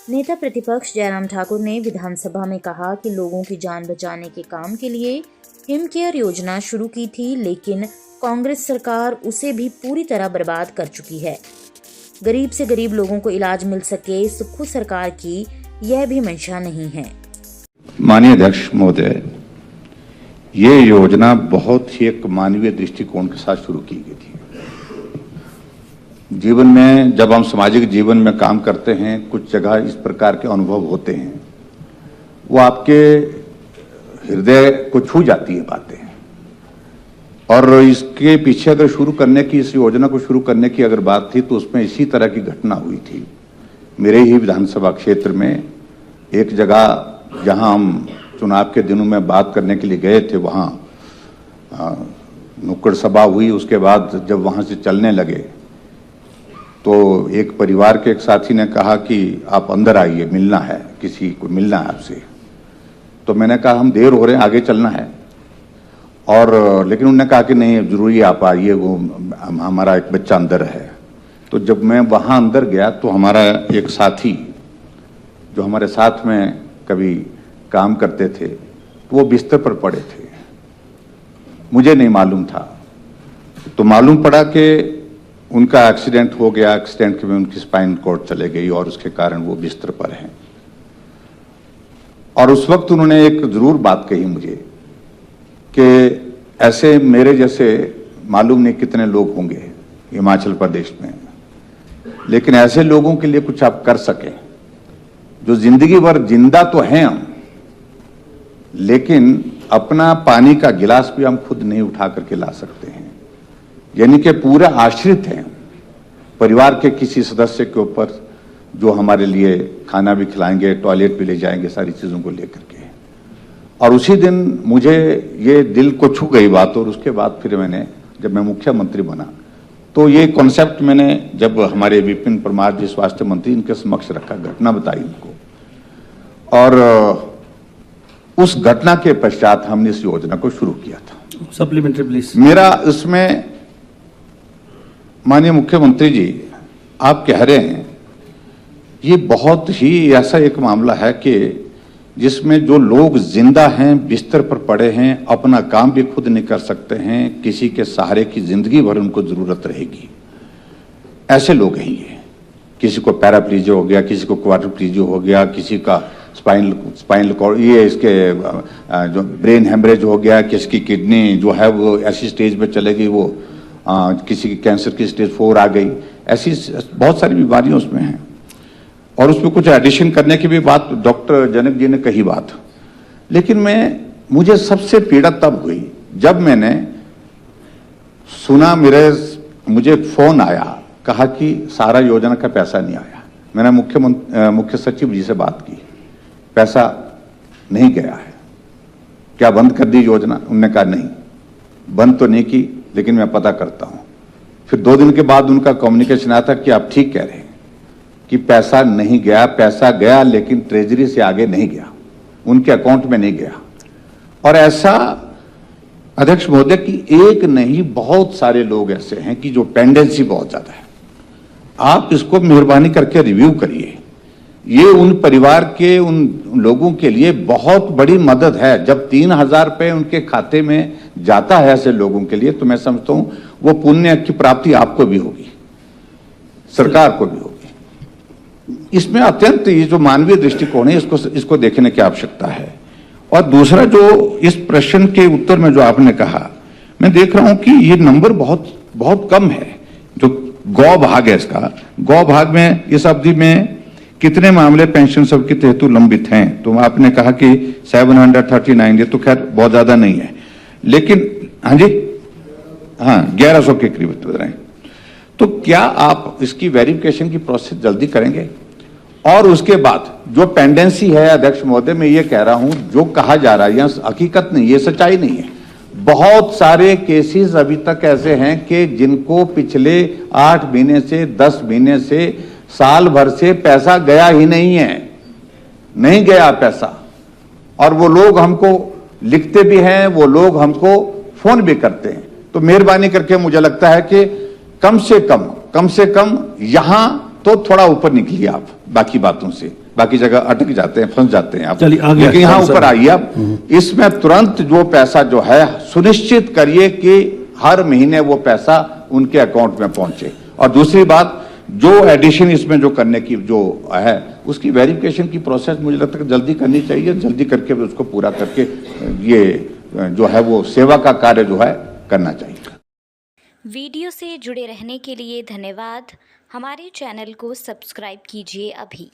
नेता प्रतिपक्ष जयराम ठाकुर ने विधानसभा में कहा कि लोगों की जान बचाने के काम के लिए हिम केयर योजना शुरू की थी, लेकिन कांग्रेस सरकार उसे भी पूरी तरह बर्बाद कर चुकी है। गरीब से गरीब लोगों को इलाज मिल सके, सुक्खू सरकार की यह भी मंशा नहीं है। माननीय अध्यक्ष महोदय, ये योजना बहुत ही एक मानवीय दृष्टिकोण के साथ शुरू की गई थी। जीवन में जब हम सामाजिक जीवन में काम करते हैं, कुछ जगह इस प्रकार के अनुभव होते हैं, वो आपके हृदय को छू जाती है बातें। और इसके पीछे अगर शुरू करने की, इस योजना को शुरू करने की अगर बात थी तो उसमें इसी तरह की घटना हुई थी। मेरे ही विधानसभा क्षेत्र में एक जगह जहां हम चुनाव के दिनों में बात करने के लिए गए थे, वहां नुक्कड़ सभा हुई। उसके बाद जब वहां से चलने लगे तो एक परिवार के एक साथी ने कहा कि आप अंदर आइए, मिलना है, किसी को मिलना है आपसे। तो मैंने कहा हम देर हो रहे हैं, आगे चलना है। और लेकिन उन्होंने कहा कि नहीं जरूरी आप आइए, वो हमारा एक बच्चा अंदर है। तो जब मैं वहां अंदर गया तो हमारा एक साथी जो हमारे साथ में कभी काम करते थे, वो बिस्तर पर पड़े थे। मुझे नहीं मालूम था, तो मालूम पड़ा कि उनका एक्सीडेंट हो गया। एक्सीडेंट में उनकी स्पाइन कॉर्ड चले गई और उसके कारण वो बिस्तर पर हैं। और उस वक्त उन्होंने एक जरूर बात कही मुझे कि ऐसे मेरे जैसे मालूम नहीं कितने लोग होंगे हिमाचल प्रदेश में, लेकिन ऐसे लोगों के लिए कुछ आप कर सकें जो जिंदगी भर जिंदा तो हैं हम, लेकिन अपना पानी का गिलास भी हम खुद नहीं उठा करके ला सकते हैं। यानी कि पूरा आश्रित हैं परिवार के किसी सदस्य के ऊपर, जो हमारे लिए खाना भी खिलाएंगे, टॉयलेट भी ले जाएंगे, सारी चीजों को लेकर के। और उसी दिन मुझे ये दिल को छू गई बात। और उसके बाद फिर मैंने, जब मैं मुख्यमंत्री बना, तो ये कॉन्सेप्ट मैंने जब हमारे विपिन परमार जी स्वास्थ्य मंत्री, इनके समक्ष रखा, घटना बताई इनको। और उस घटना के पश्चात हमने इस योजना को शुरू किया था। Supplementary please. मेरा इसमें, माननीय मुख्यमंत्री जी, आप कह रहे हैं, ये बहुत ही ऐसा एक मामला है कि जिसमें जो लोग जिंदा हैं, बिस्तर पर पड़े हैं, अपना काम भी खुद नहीं कर सकते हैं, किसी के सहारे की जिंदगी भर उनको जरूरत रहेगी, ऐसे लोग हैं ये। किसी को पैराप्लीजिया हो गया, किसी को क्वाड्रिप्लीजिया हो गया, किसी का स्पाइनल कॉर्ड, ये इसके जो ब्रेन हेमरेज हो गया, किसकी किडनी जो है वो ऐसी स्टेज पे चले गई, वो किसी की कैंसर की स्टेज 4 आ गई। ऐसी बहुत सारी बीमारियां उसमें हैं। और उसमें कुछ एडिशन करने की भी बात डॉक्टर जनक जी ने कही बात। लेकिन मुझे सबसे पीड़ा तब हुई जब मैंने सुना, मुझे फोन आया, कहा कि सारा योजना का पैसा नहीं आया। मैंने मुख्य सचिव जी से बात की, पैसा नहीं गया है, क्या बंद कर दी योजना? उन्होंने कहा नहीं, बंद तो नहीं की, लेकिन मैं पता करता हूं। फिर 2 दिन के बाद उनका कम्युनिकेशन आया था कि आप ठीक कह रहे हैं कि पैसा नहीं गया। पैसा गया लेकिन ट्रेजरी से आगे नहीं गया, उनके अकाउंट में नहीं गया। और ऐसा अध्यक्ष महोदय की एक नहीं, बहुत सारे लोग ऐसे हैं कि जो पेंडेंसी बहुत ज्यादा है। आप इसको मेहरबानी करके रिव्यू करिए। ये उन परिवार के, उन लोगों के लिए बहुत बड़ी मदद है। जब 3000 रुपए उनके खाते में जाता है ऐसे लोगों के लिए, तो मैं समझता हूं वो पुण्य की प्राप्ति आपको भी होगी, सरकार को भी होगी। इसमें अत्यंत ये जो मानवीय दृष्टिकोण है, इसको देखने की आवश्यकता है। और दूसरा, जो इस प्रश्न के उत्तर में जो आपने कहा, मैं देख रहा हूं कि ये नंबर बहुत बहुत कम है। जो गौ भाग है इसका, गौ भाग में इस अवधि में कितने मामले पेंशन सबके हेतु लंबित हैं? तो आपने कहा कि 739, ये तो खैर बहुत ज्यादा नहीं है, लेकिन हाँ जी, हाँ 1100 के करीब बता रहे हैं। तो क्या आप इसकी वेरिफिकेशन की प्रोसेस जल्दी करेंगे? और उसके बाद जो पेंडेंसी है, अध्यक्ष महोदय, मैं ये कह रहा हूं, जो कहा जा रहा है यह हकीकत नहीं, ये सच्चाई नहीं है। बहुत सारे केसेस अभी तक ऐसे हैं कि जिनको पिछले 8 महीने से, 10 महीने से, साल भर से पैसा गया ही नहीं है, नहीं गया पैसा। और वो लोग हमको लिखते भी हैं, वो लोग हमको फोन भी करते हैं। तो मेहरबानी करके मुझे लगता है कि कम से कम यहां तो थोड़ा ऊपर निकलिए आप बाकी बातों से। बाकी जगह अटक जाते हैं, फंस जाते हैं आप। चलिए, आगे लेकिन यहाँ सर। ऊपर आइए आप, इसमें तुरंत जो पैसा जो है सुनिश्चित करिए कि हर महीने वो पैसा उनके अकाउंट में पहुंचे। और दूसरी बात, जो एडिशन इसमें जो करने की जो है उसकी वेरिफिकेशन की प्रोसेस मुझे लगता है जल्दी करनी चाहिए, जल्दी करके उसको पूरा करके ये जो है वो सेवा का कार्य जो है करना चाहिए। वीडियो से जुड़े रहने के लिए धन्यवाद। हमारे चैनल को सब्सक्राइब कीजिए अभी।